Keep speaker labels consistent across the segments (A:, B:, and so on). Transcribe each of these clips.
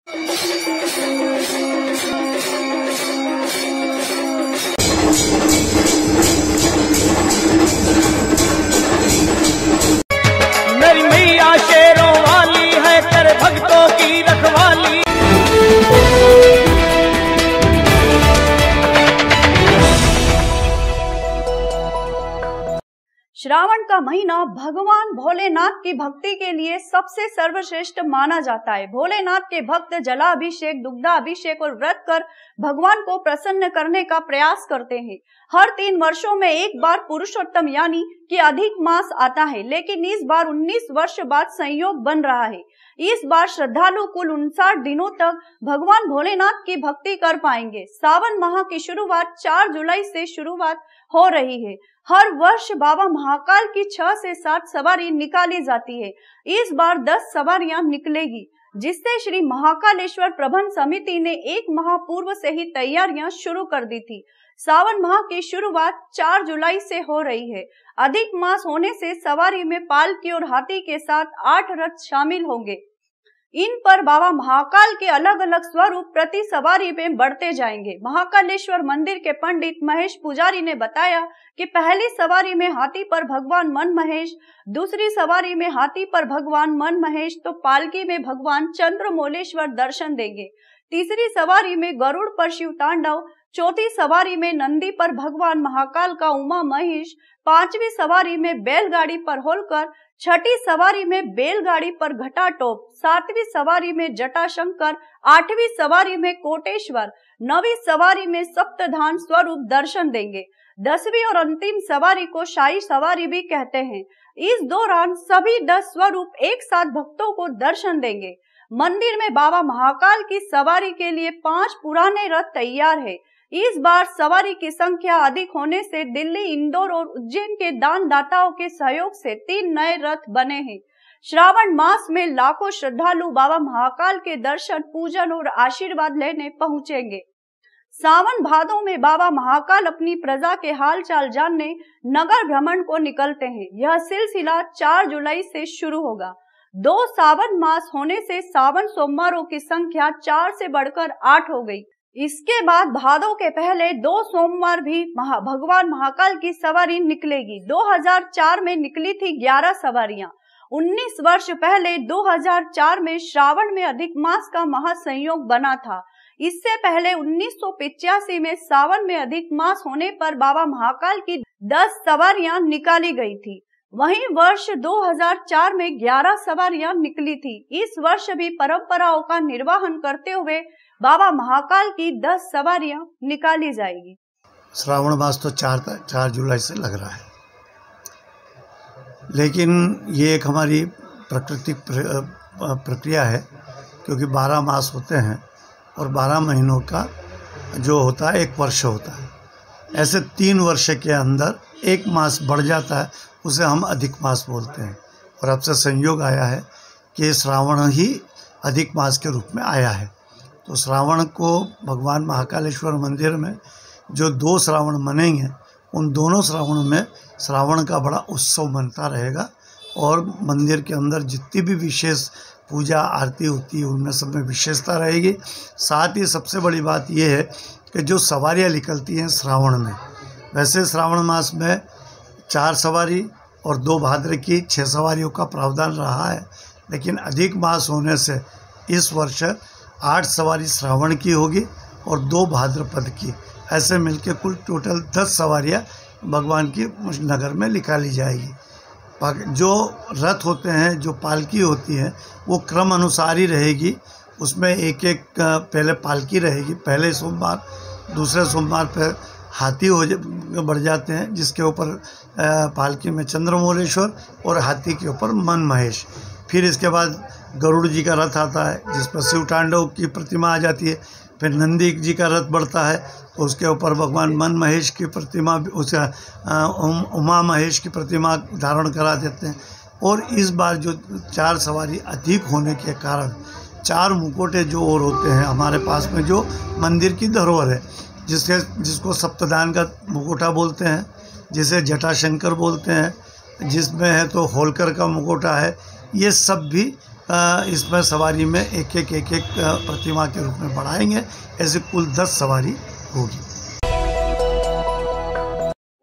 A: मेरी मैया शेरों वाली है, तेरे भक्तों की रखवाली।
B: श्रावण का महीना भगवान भोलेनाथ की भक्ति के लिए सबसे सर्वश्रेष्ठ माना जाता है। भोलेनाथ के भक्त जलाभिषेक, दुग्धाभिषेक और व्रत कर भगवान को प्रसन्न करने का प्रयास करते हैं। हर 3 वर्षों में एक बार पुरुषोत्तम यानी कि अधिक मास आता है, लेकिन इस बार 19 वर्ष बाद संयोग बन रहा है। इस बार श्रद्धालु कुल 59 दिनों तक भगवान भोलेनाथ की भक्ति कर पाएंगे। सावन माह की शुरुआत 4 जुलाई से शुरुआत हो रही है। हर वर्ष बाबा महाकाल की 6 से 7 सवारी निकाली जाती है। इस बार 10 सवारियां निकलेगी, जिससे श्री महाकालेश्वर प्रबंध समिति ने 1 माह पूर्व से ही तैयारियां शुरू कर दी थी। सावन माह की शुरुआत 4 जुलाई से हो रही है। अधिक मास होने से सवारी में पालकी और हाथी के साथ 8 रथ शामिल होंगे। इन पर बाबा महाकाल के अलग अलग स्वरूप प्रति सवारी में बढ़ते जाएंगे। महाकालेश्वर मंदिर के पंडित महेश पुजारी ने बताया कि पहली सवारी में हाथी पर भगवान मन महेश, दूसरी सवारी में हाथी पर भगवान मन महेश तो पालकी में भगवान चंद्रमौलेश्वर दर्शन देंगे। तीसरी सवारी में गरुड़ पर शिव तांडव, चौथी सवारी में नंदी पर भगवान महाकाल का उमा महेश, 5वीं सवारी में बैलगाड़ी पर होलकर, 6ठी सवारी में बैलगाड़ी पर घटाटोप, 7वीं सवारी में जटाशंकर, 8वीं सवारी में कोटेश्वर, 9वीं सवारी में सप्तधाम स्वरूप दर्शन देंगे। 10वीं और अंतिम सवारी को शाही सवारी भी कहते हैं। इस दौरान सभी 10 स्वरूप एक साथ भक्तों को दर्शन देंगे। मंदिर में बाबा महाकाल की सवारी के लिए 5 पुराने रथ तैयार है। इस बार सवारी की संख्या अधिक होने से दिल्ली, इंदौर और उज्जैन के दानदाताओं के सहयोग से 3 नए रथ बने हैं। श्रावण मास में लाखों श्रद्धालु बाबा महाकाल के दर्शन, पूजन और आशीर्वाद लेने पहुंचेंगे। सावन भादों में बाबा महाकाल अपनी प्रजा के हाल चाल जानने नगर भ्रमण को निकलते हैं। यह सिलसिला 4 जुलाई से शुरू होगा। 2 सावन मास होने से सावन सोमवारों की संख्या 4 से बढ़कर 8 हो गई। इसके बाद भादों के पहले 2 सोमवार भी भगवान महाकाल की सवारी निकलेगी। 2004 में निकली थी 11 सवारियां। 19 वर्ष पहले 2004 में श्रावण में अधिक मास का महासंयोग बना था। इससे पहले 1985 में सावन में अधिक मास होने पर बाबा महाकाल की 10 सवारियां निकाली गई थी। वहीं वर्ष 2004 में 11 सवारियां निकली थी। इस वर्ष भी परंपराओं का निर्वहन करते हुए बाबा महाकाल की 10 सवारियां निकाली जाएगी।
C: श्रावण मास तो 4 जुलाई से लग रहा है, लेकिन ये एक हमारी प्राकृतिक प्रक्रिया है, क्योंकि 12 मास होते हैं और 12 महीनों का जो होता है 1 वर्ष होता है। ऐसे 3 वर्ष के अंदर 1 मास बढ़ जाता है, उसे हम अधिक मास बोलते हैं। और अब से संयोग आया है कि श्रावण ही अधिक मास के रूप में आया है। तो श्रावण को भगवान महाकालेश्वर मंदिर में जो 2 श्रावण मनेंगे, उन दोनों श्रावण में श्रावण का बड़ा उत्सव बनता रहेगा और मंदिर के अंदर जितनी भी विशेष पूजा आरती होती है उनमें सब में विशेषता रहेगी। साथ ही सबसे बड़ी बात यह है कि जो सवारियां निकलती हैं श्रावण में, वैसे श्रावण मास में 4 सवारी और 2 भाद्र की 6 सवारियों का प्रावधान रहा है, लेकिन अधिक मास होने से इस वर्ष 8 सवारी श्रावण की होगी और 2 भाद्रपद की। ऐसे मिलके कुल टोटल 10 सवारियां भगवान की नगर में निकाली जाएगी। जो रथ होते हैं, जो पालकी होती है, वो क्रम अनुसार ही रहेगी। उसमें एक पहले पालकी रहेगी, पहले सोमवार, दूसरे सोमवार पर हाथी बढ़ जाते हैं, जिसके ऊपर पालकी में चंद्रमौलेश्वर और हाथी के ऊपर मन महेश। फिर इसके बाद गरुड़ जी का रथ आता है, जिस पर शिव तांडव की प्रतिमा आ जाती है। फिर नंदी जी का रथ बढ़ता है, तो उसके ऊपर भगवान मन महेश की प्रतिमा, उसका उमा महेश की प्रतिमा धारण करा देते हैं। और इस बार जो 4 सवारी अधिक होने के कारण 4 मुकोटे जो और होते हैं हमारे पास में, जो मंदिर की धरोहर है, जिसको सप्तदान का मुकोटा बोलते हैं, जिसे जटाशंकर बोलते हैं, जिसमें है तो होलकर का मुकोटा है, ये सब भी इसमें सवारी में एक प्रतिमा के रूप में बढ़ाएंगे। ऐसे कुल 10 सवारी होगी।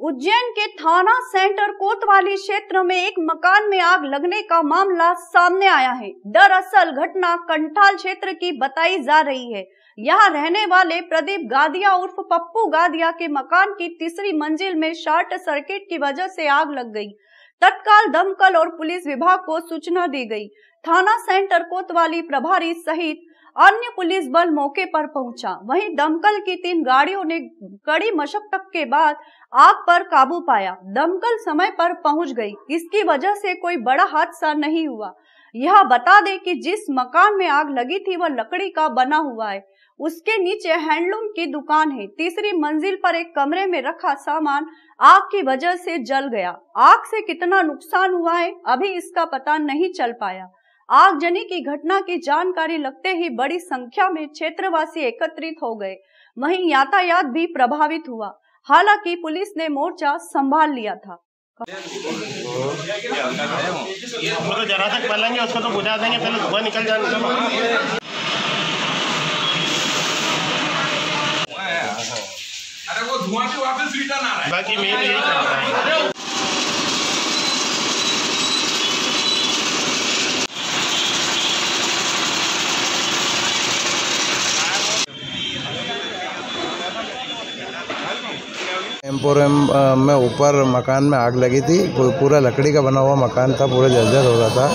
B: उज्जैन के थाना सेंटर कोतवाली क्षेत्र में एक मकान में आग लगने का मामला सामने आया है। दरअसल घटना कंठाल क्षेत्र की बताई जा रही है। यहाँ रहने वाले प्रदीप गादिया उर्फ पप्पू गादिया के मकान की तीसरी मंजिल में शॉर्ट सर्किट की वजह से आग लग गई। तत्काल दमकल और पुलिस विभाग को सूचना दी गई। थाना सेंटर कोतवाली प्रभारी सहित अन्य पुलिस बल मौके पर पहुंचा। वहीं दमकल की 3 गाड़ियों ने कड़ी मशक्कत के बाद आग पर काबू पाया। दमकल समय पर पहुंच गई। इसकी वजह से कोई बड़ा हादसा नहीं हुआ। यह बता दें कि जिस मकान में आग लगी थी वह लकड़ी का बना हुआ है। उसके नीचे हैंडलूम की दुकान है। तीसरी मंजिल पर एक कमरे में रखा सामान आग की वजह से जल गया। आग से कितना नुकसान हुआ है अभी इसका पता नहीं चल पाया। आगजनी की घटना की जानकारी लगते ही बड़ी संख्या में क्षेत्रवासी एकत्रित हो गए। वहीं यातायात भी प्रभावित हुआ। हालांकि पुलिस ने मोर्चा संभाल लिया था।
D: तो जरा तक पलेंगे उसको तो बुझा देंगे, पहले धुआं निकल जाए।
E: अरे वो धुआं भी वापस रिटर्न आ रहा है।
D: बाकी मेन यही करना है।
F: एम्पोरियम में ऊपर मकान में आग लगी थी। पूरा लकड़ी का बना हुआ मकान था, पूरा जर्जर हो रहा था।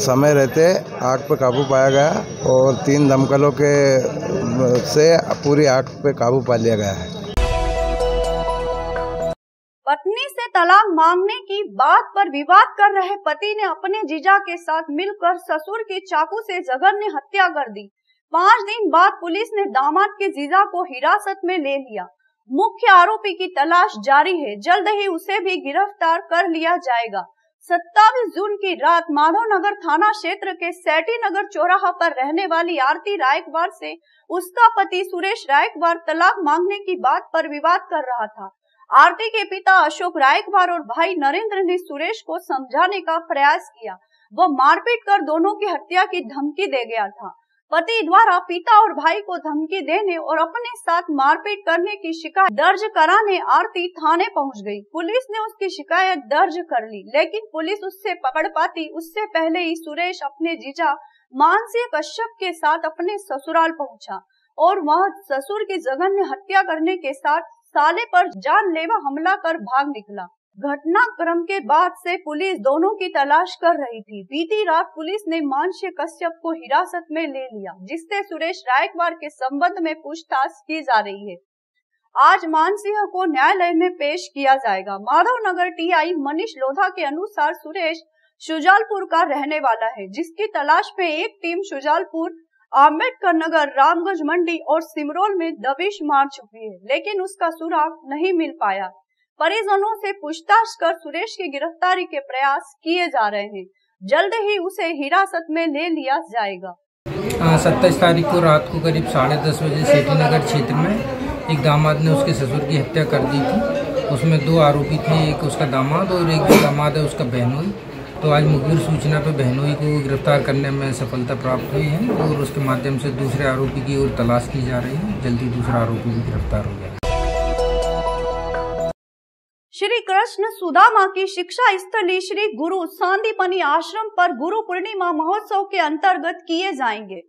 F: समय रहते आग पर काबू पाया गया और 3 दमकलों के से पूरी आग पे काबू पा लिया गया है।
B: पत्नी से तलाक मांगने की बात पर विवाद कर रहे पति ने अपने जीजा के साथ मिलकर ससुर की चाकू से जघन्य हत्या कर दी। 5 दिन बाद पुलिस ने दामाद के जीजा को हिरासत में ले लिया। मुख्य आरोपी की तलाश जारी है। जल्द ही उसे भी गिरफ्तार कर लिया जाएगा। 27 जून की रात माधवनगर थाना क्षेत्र के सैटी नगर चौराहा पर रहने वाली आरती रायकवार से उसका पति सुरेश रायकवार तलाक मांगने की बात पर विवाद कर रहा था। आरती के पिता अशोक रायकवार और भाई नरेंद्र ने सुरेश को समझाने का प्रयास किया। वह मारपीट कर दोनों की हत्या की धमकी दे गया था। पति द्वारा पिता और भाई को धमकी देने और अपने साथ मारपीट करने की शिकायत दर्ज कराने आरती थाने पहुंच गई। पुलिस ने उसकी शिकायत दर्ज कर ली, लेकिन पुलिस उससे पकड़ पाती उससे पहले ही सुरेश अपने जीजा मानसी कश्यप के साथ अपने ससुराल पहुंचा और वह ससुर की जघन्य हत्या करने के साथ साले पर जानलेवा हमला कर भाग निकला। घटनाक्रम के बाद से पुलिस दोनों की तलाश कर रही थी। बीती रात पुलिस ने मानसी कश्यप को हिरासत में ले लिया, जिससे सुरेश रायकवार के संबंध में पूछताछ की जा रही है। आज मानसी को न्यायालय में पेश किया जाएगा। माधवनगर टीआई मनीष लोधा के अनुसार सुरेश शुजालपुर का रहने वाला है, जिसकी तलाश में एक टीम शुजालपुर, आम्बेडकर नगर, रामगंज मंडी और सिमरोल में दबिश मार चुकी है, लेकिन उसका सुराग नहीं मिल पाया। परिजनों से पूछताछ कर सुरेश की गिरफ्तारी के प्रयास किए जा रहे हैं। जल्द ही उसे हिरासत में ले लिया जाएगा।
G: 27 तारीख को रात को करीब 10:30 बजे सेठी नगर क्षेत्र में एक दामाद ने उसके ससुर की हत्या कर दी थी। उसमें 2 आरोपी थे, एक उसका दामाद और एक जो दामाद है उसका बहनोई। तो आज मुखबिर सूचना पर बहनोई को गिरफ्तार करने में सफलता प्राप्त हुई है और उसके माध्यम से दूसरे आरोपी की ओर तलाश की जा रही है। जल्दी दूसरा आरोपी भी गिरफ्तार हो गया।
B: श्री कृष्ण सुदामा की शिक्षा स्थली श्री गुरु सांदीपनी आश्रम पर गुरु पूर्णिमा महोत्सव के अंतर्गत किए जाएंगे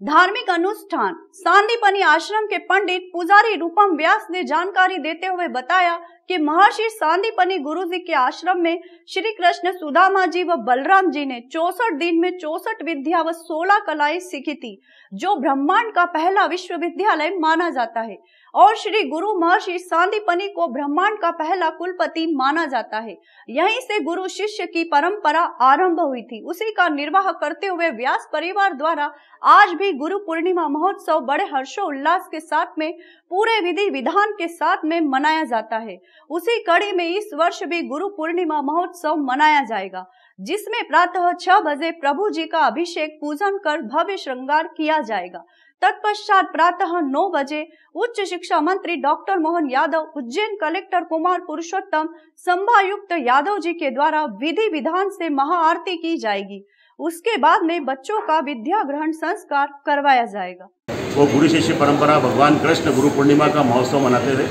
B: धार्मिक अनुष्ठान। सांदीपनी आश्रम के पंडित पुजारी रूपम व्यास ने जानकारी देते हुए बताया कि महर्षि सांदीपनी गुरु जी के आश्रम में श्री कृष्ण सुदामा जी व बलराम जी ने 64 दिन में 64 विद्या व 16 कलाएं सीखी थी, जो ब्रह्मांड का पहला विश्वविद्यालय माना जाता है और श्री गुरु महर्षि सांदीपनी को ब्रह्मांड का पहला कुलपति माना जाता है। यहीं से गुरु शिष्य की परंपरा आरंभ हुई थी। उसी का निर्वाह करते हुए व्यास परिवार द्वारा आज भी गुरु पूर्णिमा महोत्सव बड़े हर्षोल्लास के साथ में पूरे विधि विधान के साथ में मनाया जाता है। उसी कड़ी में इस वर्ष भी गुरु पूर्णिमा महोत्सव मनाया जाएगा, जिसमें प्रातः 6 बजे प्रभु जी का अभिषेक पूजन कर भव्य श्रृंगार किया जाएगा। तत्पश्चात प्रातः 9 बजे उच्च शिक्षा मंत्री डॉक्टर मोहन यादव, उज्जैन कलेक्टर कुमार पुरुषोत्तम, संभायुक्त यादव जी के द्वारा विधि विधान से महाआरती की जाएगी। उसके बाद में बच्चों का विद्या ग्रहण संस्कार करवाया जाएगा।
H: वो गुरु शिष्य परंपरा भगवान कृष्ण गुरु पूर्णिमा का महोत्सव मनाते थे।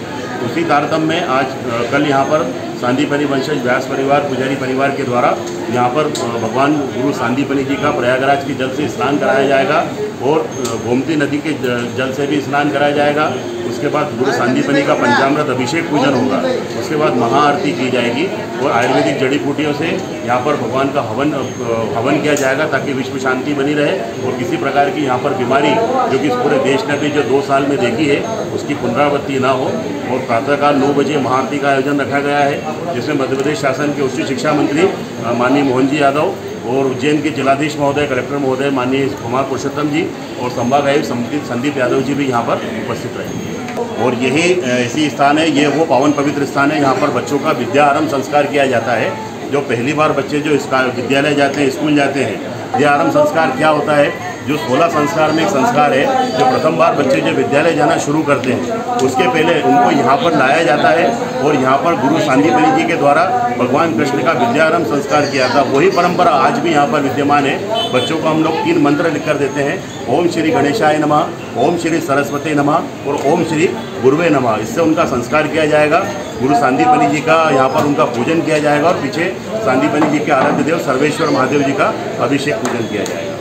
H: उसी तारतम्य में आज कल यहाँ पर सांदीपनि वंशज व्यास परिवार पुजारी परिवार के द्वारा यहाँ पर भगवान गुरु सांदीपनि जी का प्रयागराज के जल से स्नान कराया जाएगा और गोमती नदी के जल से भी स्नान कराया जाएगा। उसके बाद गुरु सांदीपनि का पंचामृत अभिषेक पूजन होगा। उसके बाद महाआरती की जाएगी और आयुर्वेदिक जड़ी बूटियों से यहाँ पर भगवान का हवन किया जाएगा ताकि विश्व शांति बनी रहे और किसी प्रकार की यहाँ पर बीमारी जो कि इस पूरे देश ने भी जो 2 साल में देखी है उसकी पुनरावृत्ति ना हो। और प्रातःकाल 9 बजे महाआरती का आयोजन रखा गया है, जिसमें मध्य प्रदेश शासन के उच्च शिक्षा मंत्री माननीय मोहन जी यादव और उज्जैन के जिलाधीश महोदय कलेक्टर महोदय माननीय कुमार पुरुषोत्तम जी और संभाग आयुक्त संदीप यादव जी भी यहाँ पर उपस्थित रहेंगे। और यही ऐसी स्थान है, ये वो पावन पवित्र स्थान है, यहाँ पर बच्चों का विद्या आरंभ संस्कार किया जाता है। जो पहली बार बच्चे जो विद्यालय जाते हैं, स्कूल जाते हैं, विद्या आरंभ संस्कार क्या होता है? जो 16 संस्कार में एक संस्कार है, जो प्रथम बार बच्चे जो विद्यालय जाना शुरू करते हैं उसके पहले उनको यहाँ पर लाया जाता है और यहाँ पर गुरु सांदीपनि जी के द्वारा भगवान कृष्ण का विद्यारंभ संस्कार किया था। वही परंपरा आज भी यहाँ पर विद्यमान है। बच्चों को हम लोग 3 मंत्र लिख कर देते हैं, ओम श्री गणेशाय नमः, ओम श्री सरस्वती नमः और ओम श्री गुरुवे नमः। इससे उनका संस्कार किया जाएगा। गुरु सांदीपनि जी का यहाँ पर उनका पूजन किया जाएगा और पीछे सांदीपनि जी के आराध्य देव सर्वेश्वर महादेव जी का अभिषेक पूजन किया जाएगा।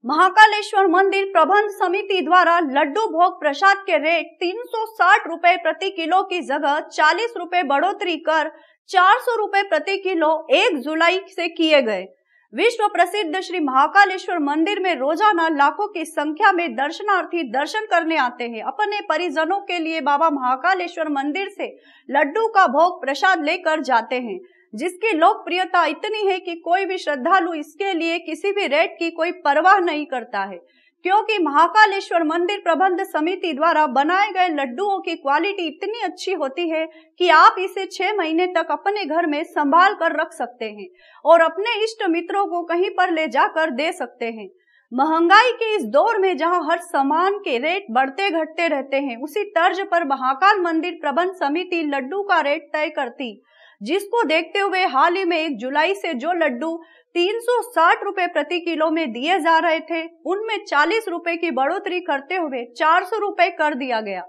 B: महाकालेश्वर मंदिर प्रबंध समिति द्वारा लड्डू भोग प्रसाद के रेट 360 रुपए प्रति किलो की जगह 40 रुपए बढ़ोतरी कर 400 रुपए प्रति किलो 1 जुलाई से किए गए। विश्व प्रसिद्ध श्री महाकालेश्वर मंदिर में रोजाना लाखों की संख्या में दर्शनार्थी दर्शन करने आते हैं। अपने परिजनों के लिए बाबा महाकालेश्वर मंदिर से लड्डू का भोग प्रसाद लेकर जाते हैं, जिसकी लोकप्रियता इतनी है कि कोई भी श्रद्धालु इसके लिए किसी भी रेट की कोई परवाह नहीं करता है, क्योंकि महाकालेश्वर मंदिर प्रबंध समिति द्वारा बनाए गए लड्डुओं की क्वालिटी इतनी अच्छी होती है कि आप इसे 6 महीने तक अपने घर में संभाल कर रख सकते हैं और अपने इष्ट मित्रों को कहीं पर ले जाकर दे सकते हैं। महंगाई के इस दौर में जहां हर सामान के रेट बढ़ते घटते रहते हैं, उसी तर्ज पर महाकाल मंदिर प्रबंध समिति लड्डू का रेट तय करती, जिसको देखते हुए हाल ही में 1 जुलाई से जो लड्डू 360 रुपए प्रति किलो में दिए जा रहे थे, उनमें 40 रुपए की बढ़ोतरी करते हुए 400 रुपए कर दिया गया।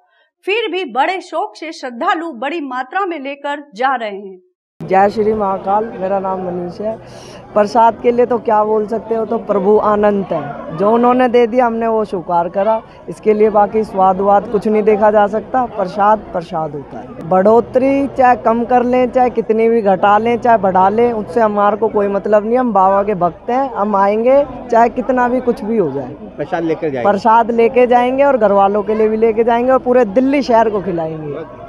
B: फिर भी बड़े शौक से श्रद्धालु बड़ी मात्रा में लेकर जा रहे हैं।
I: जय श्री महाकाल, मेरा नाम मनीष है। प्रसाद के लिए तो क्या बोल सकते हो, तो प्रभु अनंत है। जो उन्होंने दे दिया हमने वो स्वीकार करा। इसके लिए बाकी स्वाद वाद कुछ नहीं देखा जा सकता। प्रसाद प्रसाद होता है। बढ़ोतरी चाहे कम कर लें, चाहे कितनी भी घटा लें, चाहे बढ़ा लें, उससे हमारे को कोई मतलब नहीं। हम बाबा के भक्त हैं, हम आएंगे चाहे कितना भी कुछ भी हो जाए। प्रसाद लेके जाएंगे और घर वालों के लिए भी लेके जाएंगे और पूरे दिल्ली शहर को खिलाएंगे।